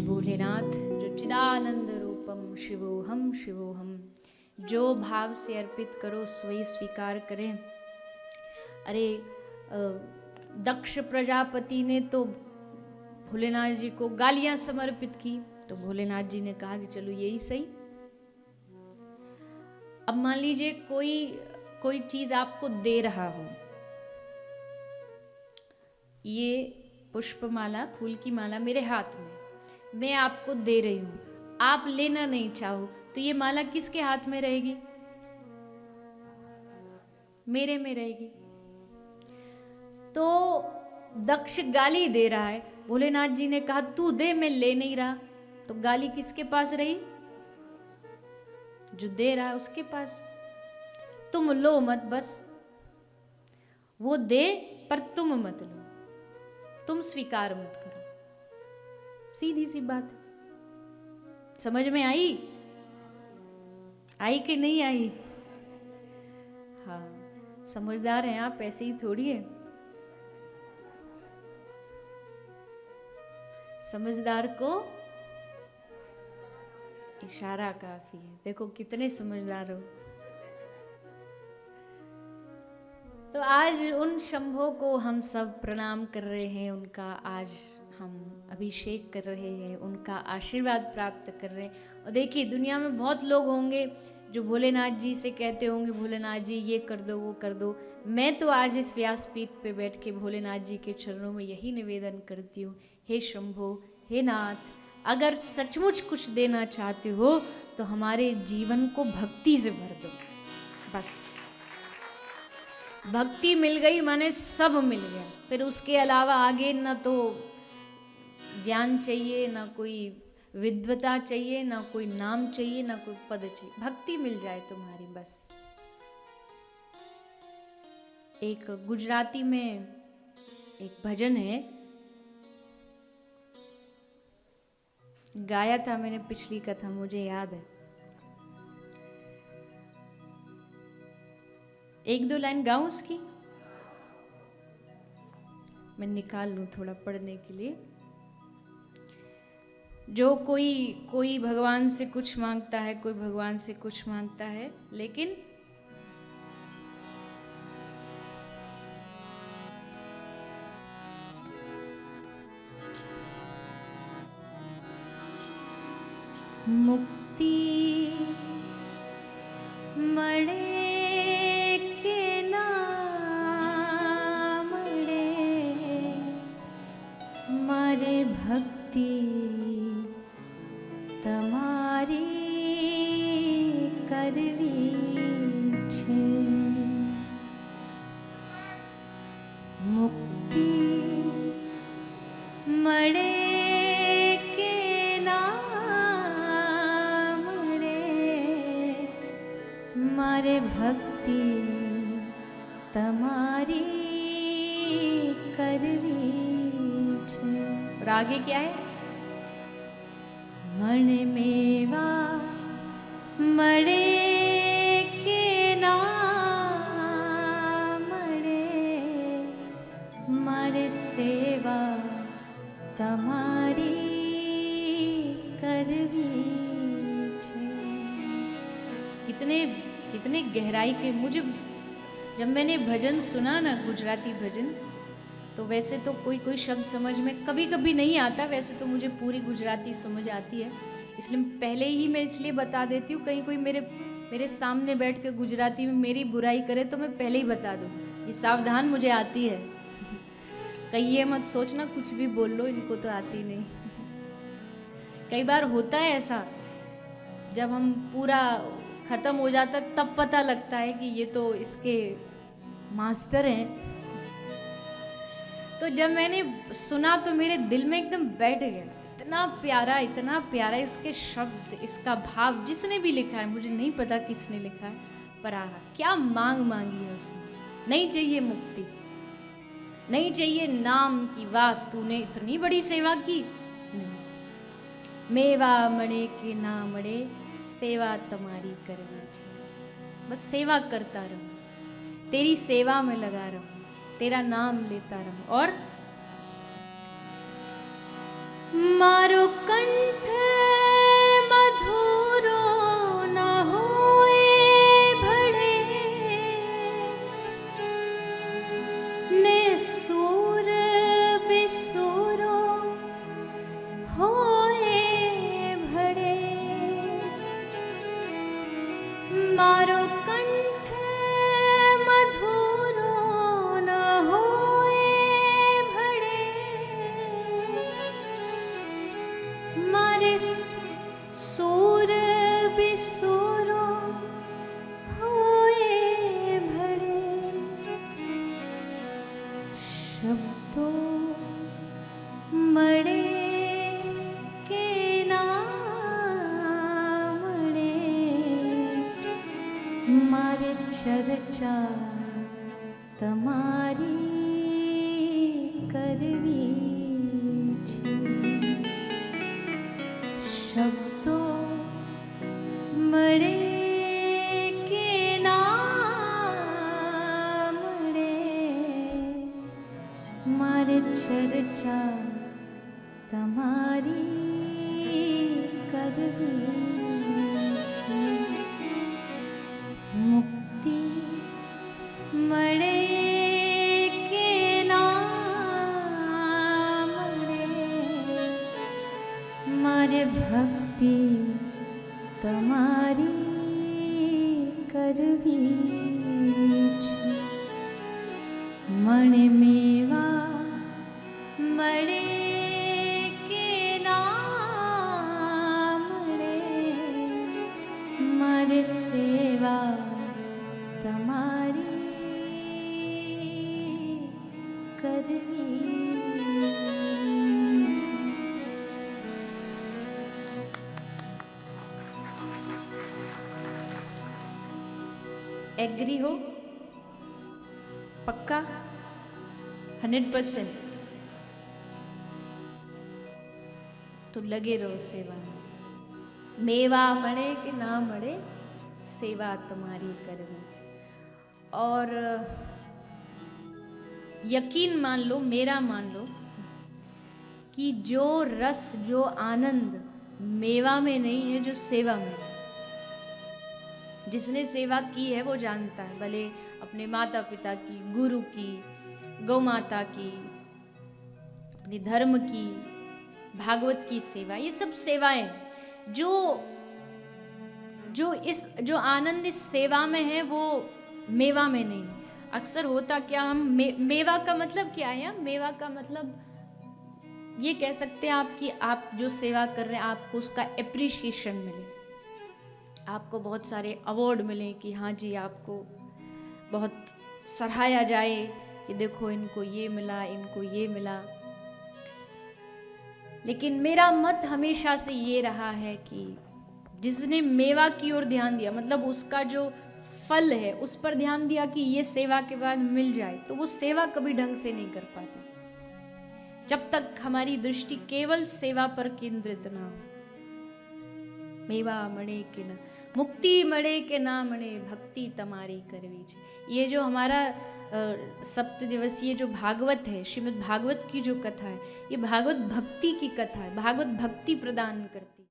भोलेनाथ जो चिदानंद रूपम शिवोहम शिवोहम, जो भाव से अर्पित करो वही स्वीकार करें। अरे दक्ष प्रजापति ने तो भोलेनाथ जी को गालियां समर्पित की, तो भोलेनाथ जी ने कहा कि चलो यही सही। अब मान लीजिए कोई चीज आपको दे रहा हो, ये पुष्पमाला फूल की माला मेरे हाथ में, मैं आपको दे रही हूं, आप लेना नहीं चाहो, तो ये माला किसके हाथ में रहेगी? मेरे में रहेगी। तो दक्ष गाली दे रहा है, भोलेनाथ जी ने कहा तू दे, मैं ले नहीं रहा, तो गाली किसके पास रही? जो दे रहा है उसके पास। तुम लो मत, बस वो दे पर तुम मत लो, तुम स्वीकार मत करो। सीधी सी बात। समझ में आई कि नहीं आई? हाँ, समझदार हैं आप, ऐसे ही थोड़ी है। समझदार को इशारा काफी है। देखो कितने समझदार हो। तो आज उन शंभो को हम सब प्रणाम कर रहे हैं, उनका आज हम अभिषेक कर रहे हैं, उनका आशीर्वाद प्राप्त कर रहे हैं। और देखिए दुनिया में बहुत लोग होंगे जो भोलेनाथ जी से कहते होंगे भोलेनाथ जी ये कर दो वो कर दो। मैं तो आज इस व्यासपीठ पे बैठ के भोलेनाथ जी के चरणों में यही निवेदन करती हूँ, हे शंभो, हे नाथ, अगर सचमुच कुछ देना चाहते हो तो हमारे जीवन को भक्ति से भर दो। बस भक्ति मिल गई माने सब मिल गया। फिर उसके अलावा आगे ना तो ज्ञान चाहिए, ना कोई विद्वता चाहिए, ना कोई नाम चाहिए, ना कोई पद चाहिए, भक्ति मिल जाए तुम्हारी बस। एक गुजराती में एक भजन है, गाया था मैंने पिछली कथा, मुझे याद है। एक दो लाइन गाऊं उसकी, मैं निकाल लूं थोड़ा पढ़ने के लिए। जो कोई भगवान से कुछ मांगता है, कोई भगवान से कुछ मांगता है, लेकिन मुक्ति मळे के नाम रे, मारे भक्ति तमारी करवी छे। मुक्ति मळे के नाम रे, मारे भक्ति तमारी करवी छे। और आगे क्या है? मन मेवा मळे के नाम रे, मारे सेवा तमारी करवी छे। कितने गहराई के। मुझे जब मैंने भजन सुना ना, गुजराती भजन, तो वैसे तो कोई शब्द समझ में कभी कभी नहीं आता, वैसे तो मुझे पूरी गुजराती समझ आती है, इसलिए पहले ही मैं इसलिए बता देती हूँ, कहीं कोई मेरे सामने बैठ के गुजराती में मेरी बुराई करे तो मैं पहले ही बता दूँ, ये सावधान मुझे आती है। कहीं ये मत सोचना कुछ भी बोल लो, इनको तो आती नहीं। कई बार होता है ऐसा, जब हम पूरा खत्म हो जाता तब पता लगता है कि ये तो इसके मास्टर हैं। तो जब मैंने सुना तो मेरे दिल में एकदम बैठ गया, इतना प्यारा इसके शब्द, इसका भाव। जिसने भी लिखा है, मुझे नहीं पता किसने लिखा है, पर आहा क्या मांगी है उसने। नहीं चाहिए मुक्ति, नहीं चाहिए नाम की बात, तूने इतनी बड़ी सेवा की। नहीं, मेवा मड़े के ना मड़े, सेवा तुम्हारी करवी छे। बस सेवा करता रहूं, तेरी सेवा में लगा रहूं, तेरा नाम लेता रहूं। और मारो कंठ मधुरो न होए भड़े, ने सुर बिसुरो होए भड़े। मारो कंठ मधुरो न होए भड़े, मारे सुर बिसुरो होए भड़े। शब्दों मड़े के ना मड़े, मारे चर्चा तमारी करवी छे। शब्दों मड़े के ना मड़े, मारे चर्चा तमारी करवी छे। मुक्ति मड़े के ना मड़े, मारे भक्ति तमारी करवी छे। मणे मेवा मड़े के ना मड़े, मारे सेवा तमारी करवी छे। एग्री हो? पक्का? 100%? तो लगे रहो सेवा में। मेवा मळे के ना मळे, सेवा तुम्हारी करवी छे। और यकीन मान लो, मेरा मान लो कि जो रस, जो आनंद मेवा में नहीं है, जो सेवा में है। जिसने सेवा की है वो जानता है, भले अपने माता पिता की, गुरु की, गौ माता की, अपने धर्म की, भागवत की सेवा, ये सब सेवाएं जो आनंद इस सेवा में है वो मेवा में नहीं। अक्सर होता क्या, हम मेवा का मतलब क्या है? मेवा का मतलब ये कह सकते हैं आप कि आप जो सेवा कर रहे हैं आपको उसका एप्रिशिएशन मिले, आपको बहुत सारे अवार्ड मिले कि हाँ जी आपको बहुत सराहाया जाए कि देखो इनको ये मिला, इनको ये मिला। लेकिन मेरा मत हमेशा से ये रहा है कि जिसने मेवा की ओर ध्यान दिया, मतलब उसका जो फल है उस पर ध्यान दिया कि ये सेवा के बाद मिल जाए, तो वो सेवा कभी ढंग से नहीं कर पाता जब तक हमारी दृष्टि केवल सेवा पर केंद्रित ना हो। मेवा मणे के ना, मुक्ति मणे के ना मणे, भक्ति तमारी करवी छे। ये जो हमारा 7 दिवसीय जो भागवत है, श्रीमद् भागवत की जो कथा है, ये भागवत भक्ति की कथा है। भागवत भक्ति प्रदान करती है।